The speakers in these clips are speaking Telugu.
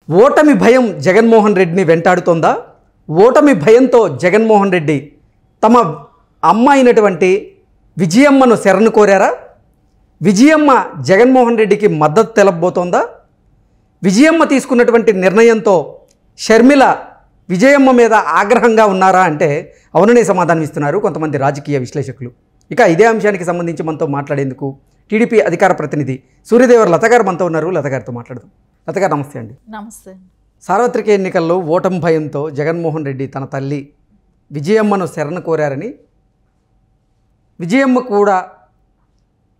ఓటమి భయం జగన్మోహన్ రెడ్డిని వెంటాడుతోందా? ఓటమి భయంతో జగన్మోహన్ రెడ్డి తమ అమ్మ అయినటువంటి విజయమ్మను శరణు కోరారా? విజయమ్మ జగన్మోహన్ రెడ్డికి మద్దతు తెలపబోతోందా? విజయమ్మ తీసుకున్నటువంటి నిర్ణయంతో షర్మిల విజయమ్మ మీద ఆగ్రహంగా ఉన్నారా అంటే అవుననే సమాధానం ఇస్తున్నారు కొంతమంది రాజకీయ విశ్లేషకులు. ఇక ఇదే అంశానికి సంబంధించి మనతో మాట్లాడేందుకు టీడీపీ అధికార ప్రతినిధి సూర్యదేవర్ లత గారు మనతో ఉన్నారు. లత గారితో మాట్లాడదాం. లత గారు నమస్తే అండి. నమస్తే. సార్వత్రిక ఎన్నికల్లో ఓటమి భయంతో జగన్మోహన్ రెడ్డి తన తల్లి విజయమ్మను శరణ కోరారని, విజయమ్మ కూడా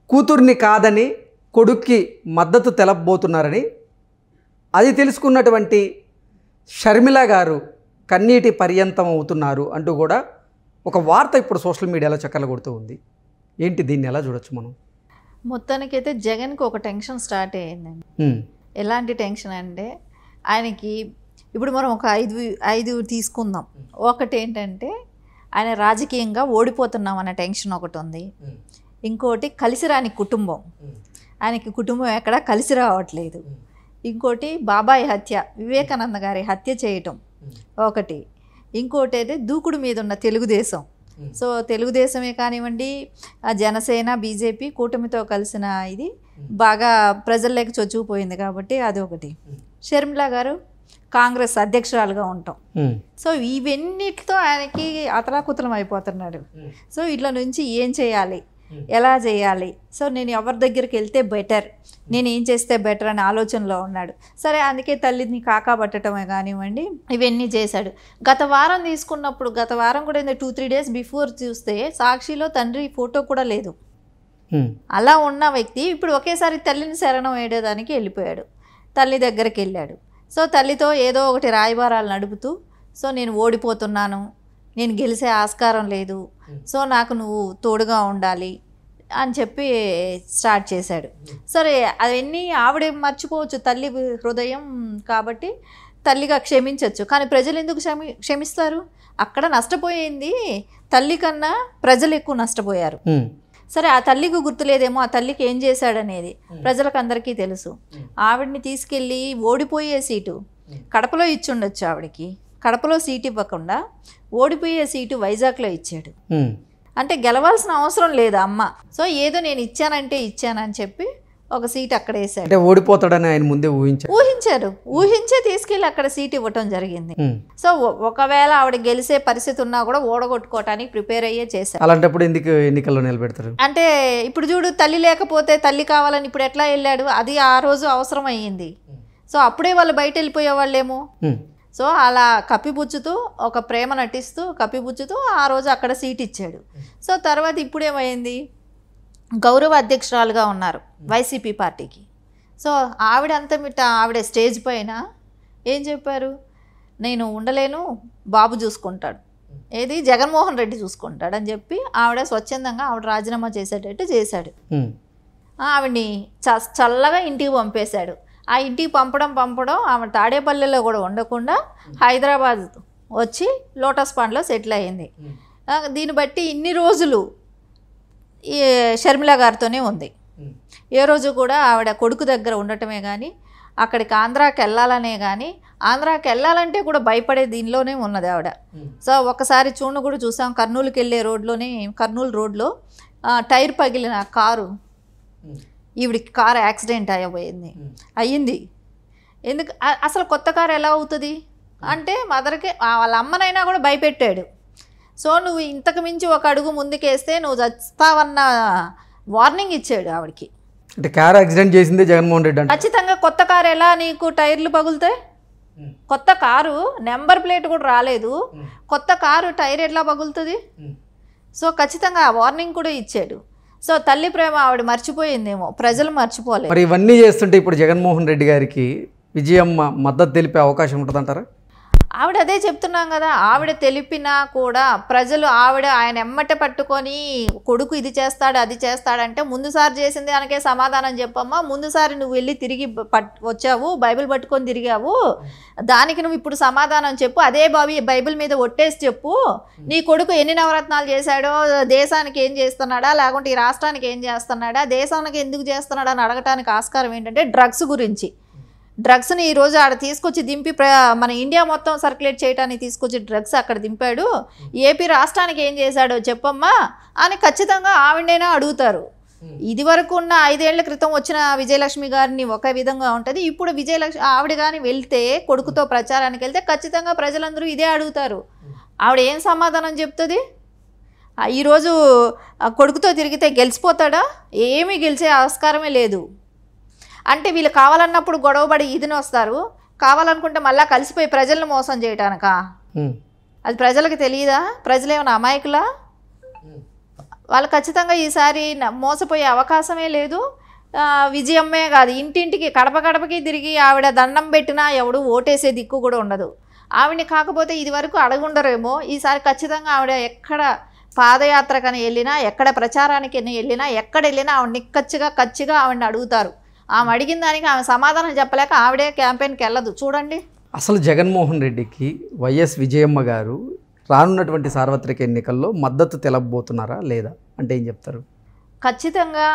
కూతుర్ని కాదని కొడుక్కి మద్దతు తెలపబోతున్నారని, అది తెలుసుకున్నటువంటి షర్మిల గారు కన్నీటి పర్యంతం అవుతున్నారు అంటూ కూడా ఒక వార్త ఇప్పుడు సోషల్ మీడియాలో చక్కర్లు కొడుతూ ఉంది. ఏంటి, దీన్ని ఎలా చూడొచ్చు మనం? మొత్తానికైతే జగన్కి ఒక టెన్షన్ స్టార్ట్ అయ్యిందండి. ఎలాంటి టెన్షన్ అంటే, ఆయనకి ఇప్పుడు మనం ఒక ఐదు తీసుకుందాం. ఒకటి ఏంటంటే ఆయన రాజకీయంగా ఓడిపోతున్నాం అన్న టెన్షన్ ఒకటి ఉంది. ఇంకోటి కలిసి రాని కుటుంబం, ఆయనకి కుటుంబం ఎక్కడా కలిసి రావట్లేదు. ఇంకోటి బాబాయ్ హత్య, వివేకానంద గారి హత్య చేయటం ఒకటి. ఇంకోటి అయితే దూకుడు మీద ఉన్న తెలుగుదేశం. సో తెలుగుదేశమే కానివ్వండి, జనసేన, బీజేపీ కూటమితో కలిసిన ఇది బాగా ప్రజల్లోకి చొచ్చుకుపోయింది కాబట్టి అది ఒకటి. షర్మిల గారు కాంగ్రెస్ అధ్యక్షురాలుగా ఉంటాం. సో ఇవన్నిటితో ఆయనకి అతలాకుతలం అయిపోతున్నాడు. సో ఇట్లా నుంచి ఏం చేయాలి, ఎలా చేయాలి, సో నేను ఎవరి దగ్గరికి వెళ్తే బెటర్, నేను ఏం చేస్తే బెటర్ అనే ఆలోచనలో ఉన్నాడు. సరే, అందుకే తల్లిని కాకాబట్టడమే కానివ్వండి ఇవన్నీ చేశాడు. గత వారం తీసుకున్నప్పుడు, గత వారం కూడా 2-3 డేస్ బిఫోర్ చూస్తే సాక్షిలో తండ్రి ఫోటో కూడా లేదు. అలా ఉన్న వ్యక్తి ఇప్పుడు ఒకేసారి తల్లిని శరణం వేయడానికి వెళ్ళిపోయాడు. తల్లి దగ్గరికి వెళ్ళాడు. సో తల్లితో ఏదో ఒకటి రాయబారాలు నడుపుతూ, సో నేను ఓడిపోతున్నాను, నేను గెలిచే ఆస్కారం లేదు, సో నాకు నువ్వు తోడుగా ఉండాలి అని చెప్పి స్టార్ట్ చేశాడు. సరే, అవన్నీ ఆవిడే మర్చిపోవచ్చు, తల్లి హృదయం కాబట్టి తల్లిగా క్షమించవచ్చు. కానీ ప్రజలు ఎందుకు క్షమిస్తారు? అక్కడ నష్టపోయింది తల్లి కన్నా ప్రజలు ఎక్కువ నష్టపోయారు. సరే, ఆ తల్లికి గుర్తులేదేమో ఆ తల్లికి ఏం చేశాడనేది ప్రజలకు అందరికీ తెలుసు. ఆవిడని తీసుకెళ్ళి ఓడిపోయే సీటు కడపలో ఇచ్చుండొచ్చు. ఆవిడకి కడపలో సీటు ఇవ్వకుండా ఓడిపోయే సీటు వైజాగ్లో ఇచ్చాడు. అంటే గెలవాల్సిన అవసరం లేదు అమ్మ. సో ఏదో నేను ఇచ్చానంటే ఇచ్చానని చెప్పి ఒక సీట్ అక్కడ వేసాడు. అంటే ఓడిపోతాడని ఆయన ముందే ఊహించే తీసుకెళ్ళి అక్కడ సీట్ ఇవ్వటం జరిగింది. సో ఒకవేళ ఆవిడ గెలిచే పరిస్థితి ఉన్నా కూడా ఓడగొట్టుకోవటానికి ప్రిపేర్ అయ్యే చేశారు. అలాంటప్పుడు ఎందుకు ఎన్నికల్లో నిలబెడతారు? అంటే ఇప్పుడు చూడు, తల్లి లేకపోతే తల్లి కావాలని ఇప్పుడు ఎట్లా వెళ్ళాడు? అది ఆ రోజు అవసరం అయ్యింది. సో అప్పుడే వాళ్ళు బయట వెళ్ళిపోయే వాళ్ళేమో. సో అలా కప్పిపుచ్చుతూ, ఒక ప్రేమ నటిస్తూ కప్పిపుచ్చుతూ ఆ రోజు అక్కడ సీట్ ఇచ్చాడు. సో తర్వాత ఇప్పుడేమైంది, గౌరవ అధ్యక్షురాలుగా ఉన్నారు వైసీపీ పార్టీకి. సో ఆవిడ ఆవిడ స్టేజ్ పైన ఏం చెప్పారు, నేను ఉండలేను, బాబు చూసుకుంటాడు, ఏది జగన్మోహన్ రెడ్డి చూసుకుంటాడు అని చెప్పి ఆవిడ స్వచ్ఛందంగా ఆవిడ రాజీనామా చేసేటట్టు చేశాడు. ఆవిడ్ని చల్లగా ఇంటికి పంపేశాడు. ఆ ఇంటికి పంపడం ఆమె తాడేపల్లిలో కూడా ఉండకుండా హైదరాబాద్ వచ్చి లోటస్ పాండ్లో సెటిల్ అయ్యింది. దీన్ని బట్టి ఇన్ని రోజులు ఈ షర్మిల గారితోనే ఉంది. ఏ రోజు కూడా ఆవిడ కొడుకు దగ్గర ఉండటమే కానీ, అక్కడికి ఆంధ్రాకి వెళ్ళాలనే కానీ, ఆంధ్రాకి వెళ్ళాలంటే కూడా భయపడే దీనిలోనే ఉన్నది ఆవిడ. సో ఒకసారి కూడా చూసాం, కర్నూలుకి వెళ్ళే కర్నూలు రోడ్లో టైర్ పగిలిన కారు, ఈవిడికి కారు యాక్సిడెంట్ అయ్యింది. ఎందుకు అసలు కొత్త కారు ఎలా అవుతుంది అంటే మదర్కి వాళ్ళ అమ్మనైనా కూడా భయపెట్టాడు. సో నువ్వు ఇంతకు మించి ఒక అడుగు ముందుకేస్తే నువ్వు చస్తావన్న వార్నింగ్ ఇచ్చాడు ఆవిడకి. అంటే కారు యాక్సిడెంట్ చేసింది జగన్మోహన్ రెడ్డి అంటే ఖచ్చితంగా కొత్త కారు ఎలా నీకు టైర్లు పగులుతాయి? కొత్త కారు నెంబర్ ప్లేట్ కూడా రాలేదు, కొత్త కారు టైర్ ఎట్లా పగులుతుంది? సో ఖచ్చితంగా ఆ వార్నింగ్ కూడా ఇచ్చాడు. సో తల్లి ప్రేమ ఆవిడ మర్చిపోయిందేమో, ప్రజలు మర్చిపోలేదు. మరి ఇవన్నీ చేస్తుంటే ఇప్పుడు జగన్మోహన్ రెడ్డి గారికి విజయమ్మ మద్దతు తెలిపే అవకాశం ఉంటుందంటారా? ఆవిడ అదే చెప్తున్నాం కదా, ఆవిడ తెలిపినా కూడా ప్రజలు ఆయన ఎమ్మట పట్టుకొని కొడుకు ఇది చేస్తాడు అది చేస్తాడంటే ముందుసారి చేసింది దానికే సమాధానం చెప్పమ్మా. ముందుసారి నువ్వు వెళ్ళి తిరిగి వచ్చావు, బైబిల్ పట్టుకొని తిరిగావు, దానికి నువ్వు ఇప్పుడు సమాధానం చెప్పు. అదే బైబిల్ మీద ఒట్టేసి చెప్పు, నీ కొడుకు ఎన్ని నవరత్నాలు చేశాడో, దేశానికి ఏం చేస్తున్నాడా, లేకుంటే ఈ రాష్ట్రానికి ఏం చేస్తున్నాడా, దేశానికి ఎందుకు చేస్తున్నాడా అని అడగటానికి ఆస్కారం ఏంటంటే డ్రగ్స్ గురించి. డ్రగ్స్ని ఈరోజు ఆడ తీసుకొచ్చి దింపి మన ఇండియా మొత్తం సర్క్యులేట్ చేయడానికి తీసుకొచ్చి డ్రగ్స్ అక్కడ దింపాడు, ఏపీ రాష్ట్రానికి ఏం చేశాడో చెప్పమ్మా అని ఖచ్చితంగా ఆవిడైనా అడుగుతారు. ఇది వరకు ఉన్న 5 ఏళ్ల క్రితం వచ్చిన విజయలక్ష్మి గారిని ఒక విధంగా ఉంటుంది, ఇప్పుడు ఆవిడ కానీ వెళ్తే కొడుకుతో ప్రచారానికి వెళ్తే ఖచ్చితంగా ప్రజలందరూ ఇదే అడుగుతారు. ఆవిడ ఏం సమాధానం చెప్తుంది? ఈరోజు కొడుకుతో తిరిగితే గెలిచిపోతాడా? ఏమీ గెలిచే ఆస్కారమే లేదు. అంటే వీళ్ళు కావాలన్నప్పుడు గొడవపడి ఇదిని వస్తారు, కావాలనుకుంటే మళ్ళీ కలిసిపోయి ప్రజలను మోసం చేయటానికా? అది ప్రజలకు తెలియదా? ప్రజలు ఏమైనా అమాయకులా? వాళ్ళు ఖచ్చితంగా ఈసారి మోసపోయే అవకాశమే లేదు. విజయమ్మే కాదు, ఇంటింటికి గడప గడపకి తిరిగి ఆవిడ దండం పెట్టినా ఎవడు ఓటేసే దిక్కు కూడా ఉండదు. ఆవిడని కాకపోతే ఇది వరకు అడగుండరేమో, ఈసారి ఖచ్చితంగా ఆవిడ ఎక్కడ పాదయాత్రకని వెళ్ళినా, ఎక్కడ ప్రచారానికి వెళ్ళినా, ఎక్కడ వెళ్ళినా ఆవిడ కచ్చిగా ఆవిడని అడుగుతారు. ఆమె అడిగిన దానికి ఆమె సమాధానం చెప్పలేక ఆవిడే క్యాంపెయిన్కి వెళ్ళదు. చూడండి, అసలు జగన్మోహన్ రెడ్డికి వైఎస్ విజయమ్మ గారు రానున్నటువంటి సార్వత్రిక ఎన్నికల్లో మద్దతు తెలపబోతున్నారా లేదా అంటే ఏం చెప్తారు? ఖచ్చితంగా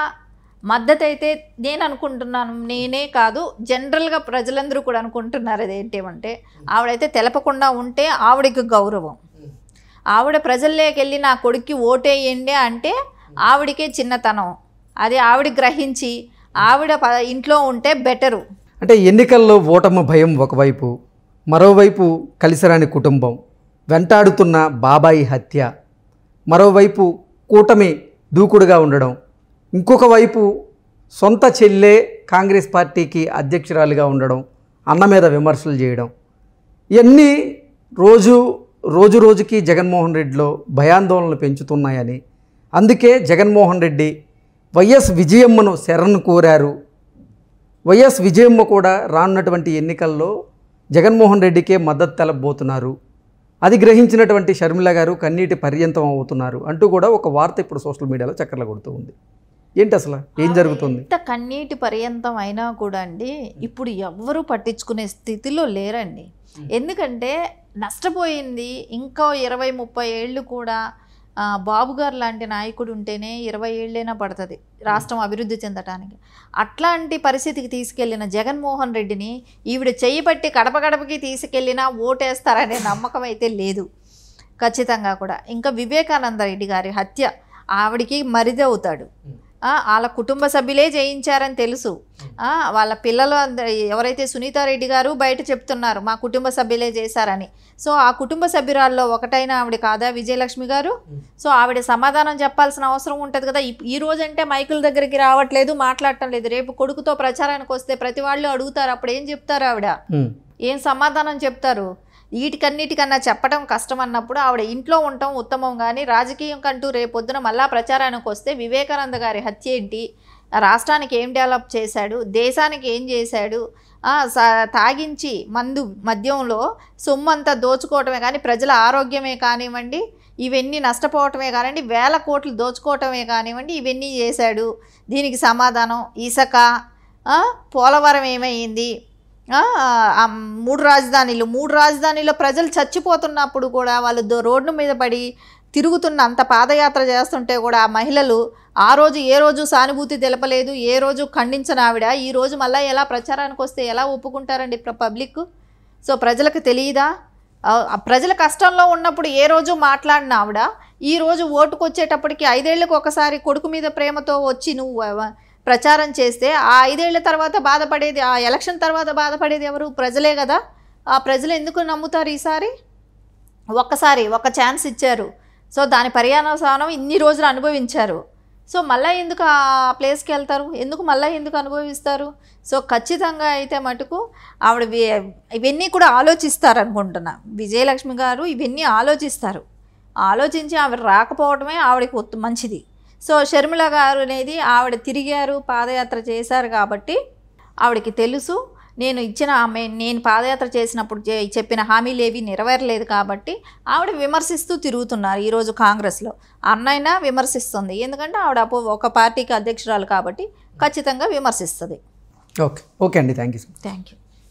మద్దతు అయితే నేను అనుకుంటున్నాను, నేనే కాదు జనరల్గా ప్రజలందరూ కూడా అనుకుంటున్నారు. అదేంటేమంటే ఆవిడైతే తెలపకుండా ఉంటే ఆవిడకి గౌరవం. ఆవిడ ప్రజల్లోకి వెళ్ళి నా కొడుక్కి ఓటేయండి అంటే ఆవిడకే చిన్నతనం. అది ఆవిడ గ్రహించి ఆవిడ ఇంట్లో ఉంటే బెటరు. అంటే ఎన్నికల్లో ఓటమి భయం ఒకవైపు, మరోవైపు కలిసిరాని కుటుంబం, వెంటాడుతున్న బాబాయి హత్య, మరోవైపు కూటమి దూకుడుగా ఉండడం, ఇంకొక వైపు సొంత చెల్లె కాంగ్రెస్ పార్టీకి అధ్యక్షురాలిగా ఉండడం, అన్న మీద విమర్శలు చేయడం, ఇవన్నీ రోజుకి జగన్మోహన్ రెడ్డిలో భయాందోళనలు పెంచుతున్నాయని, అందుకే జగన్మోహన్ రెడ్డి వైఎస్ విజయమ్మను శరణు కోరారు. వైఎస్ విజయమ్మ కూడా రానున్నటువంటి ఎన్నికల్లో జగన్మోహన్ రెడ్డికే మద్దతు తెలపబోతున్నారు. అది గ్రహించినటువంటి షర్మిల గారు కన్నీటి పర్యంతం అవుతున్నారు అంటూ కూడా ఒక వార్త ఇప్పుడు సోషల్ మీడియాలో చక్కర్లు కొడుతూ ఉంది. ఏంటి అసలు ఏం జరుగుతుంది? ఇంత కన్నీటి పర్యంతం అయినా కూడా అండి ఇప్పుడు ఎవ్వరూ పట్టించుకునే స్థితిలో లేరండి. ఎందుకంటే నష్టపోయింది ఇంకా 20-30 ఏళ్ళు కూడా బాబు గారు లాంటి నాయకుడు ఉంటేనే 20 ఏళ్ళైనా పడుతుంది రాష్ట్రం అభివృద్ధి చెందటానికి. అట్లాంటి పరిస్థితికి తీసుకెళ్లిన జగన్మోహన్ రెడ్డిని ఈవిడ చెయ్యిపట్టి గడప గడపకి తీసుకెళ్ళినా ఓటేస్తారనే నమ్మకం అయితే లేదు ఖచ్చితంగా కూడా. ఇంకా వివేకానంద రెడ్డి గారి హత్య ఆవిడికి మరిది అవుతాడు. వాళ్ళ కుటుంబ సభ్యులే చేయించారని తెలుసు. వాళ్ళ పిల్లలు ఎవరైతే సునీతారెడ్డి గారు బయట చెప్తున్నారు మా కుటుంబ సభ్యులే చేశారని. సో ఆ కుటుంబ సభ్యురాల్లో ఒకటైన ఆవిడ కాదా విజయలక్ష్మి గారు? సో ఆవిడ సమాధానం చెప్పాల్సిన అవసరం ఉంటుంది కదా. ఈ రోజంటే మైకుల దగ్గరికి రావట్లేదు, మాట్లాడటం లేదు. రేపు కొడుకుతో ప్రచారానికి వస్తే ప్రతి వాళ్ళు అడుగుతారు, అప్పుడు ఏం చెప్తారు? ఆవిడ ఏం సమాధానం చెప్తారు? వీటికన్నిటికన్నా చెప్పడం కష్టం అన్నప్పుడు ఆవిడ ఇంట్లో ఉండటం ఉత్తమం. కానీ రాజకీయం కంటూ రేపొద్దున మళ్ళా ప్రచారానికి వస్తే వివేకానంద గారి హత్య ఏంటి, రాష్ట్రానికి ఏం డెవలప్ చేశాడు, దేశానికి ఏం చేశాడు, తాగించి మద్యంలో సొమ్మంతా దోచుకోవటమే కానీ ప్రజల ఆరోగ్యమే కానివ్వండి, ఇవన్నీ నష్టపోవటమే కానివ్వండి, 1000 కోట్లు దోచుకోవటమే కానివ్వండి, ఇవన్నీ చేశాడు. దీనికి సమాధానం ఇసుక, పోలవరం ఏమైంది, 3 రాజధానిలో ప్రజలు చచ్చిపోతున్నప్పుడు కూడా వాళ్ళు రోడ్డు మీద పడి తిరుగుతున్న అంత పాదయాత్ర చేస్తుంటే కూడా ఆ మహిళలు ఆ రోజు ఏ రోజు సానుభూతి తెలపలేదు, ఏ రోజు ఖండించని ఆవిడ ఈ రోజు మళ్ళీ ఎలా ప్రచారానికి వస్తే ఎలా ఒప్పుకుంటారండి పబ్లిక్? సో ప్రజలకు తెలియదా? ప్రజల కష్టంలో ఉన్నప్పుడు ఏ రోజు మాట్లాడిన ఆవిడ ఈ రోజు ఓటుకు వచ్చేటప్పటికి 5 ఏళ్ళకి ఒకసారి కొడుకు మీద ప్రేమతో వచ్చి నువ్వు ప్రచారం చేస్తే ఆ 5 ఏళ్ల తర్వాత బాధపడేది, ఆ ఎలక్షన్ తర్వాత బాధపడేది ఎవరు? ప్రజలే కదా. ఆ ప్రజలు ఎందుకు నమ్ముతారు? ఈసారి ఒక్కసారి ఒక ఛాన్స్ ఇచ్చారు. సో దాని పర్యావసానం ఇన్ని రోజులు అనుభవించారు. సో మళ్ళీ ఎందుకు ఆ ప్లేస్కి వెళ్తారు? మళ్ళీ ఎందుకు అనుభవిస్తారు? సో ఖచ్చితంగా అయితే మటుకు ఆవిడ ఇవన్నీ కూడా ఆలోచిస్తారనుకుంటున్నా. విజయలక్ష్మి గారు ఇవన్నీ ఆలోచించి ఆవిడ రాకపోవడమే ఆవిడకి మంచిది. సో షర్మిల గారు అనేది ఆవిడ తిరిగారు, పాదయాత్ర చేశారు కాబట్టి ఆవిడకి తెలుసు నేను పాదయాత్ర చేసినప్పుడు చెప్పిన హామీలు ఏవి నెరవేరలేదు కాబట్టి ఆవిడ విమర్శిస్తూ తిరుగుతున్నారు. ఈరోజు కాంగ్రెస్లో అన్నైనా విమర్శిస్తుంది, ఎందుకంటే ఆవిడ ఒక పార్టీకి అధ్యక్షురాలు కాబట్టి ఖచ్చితంగా విమర్శిస్తుంది. ఓకే అండి, థ్యాంక్ యూ.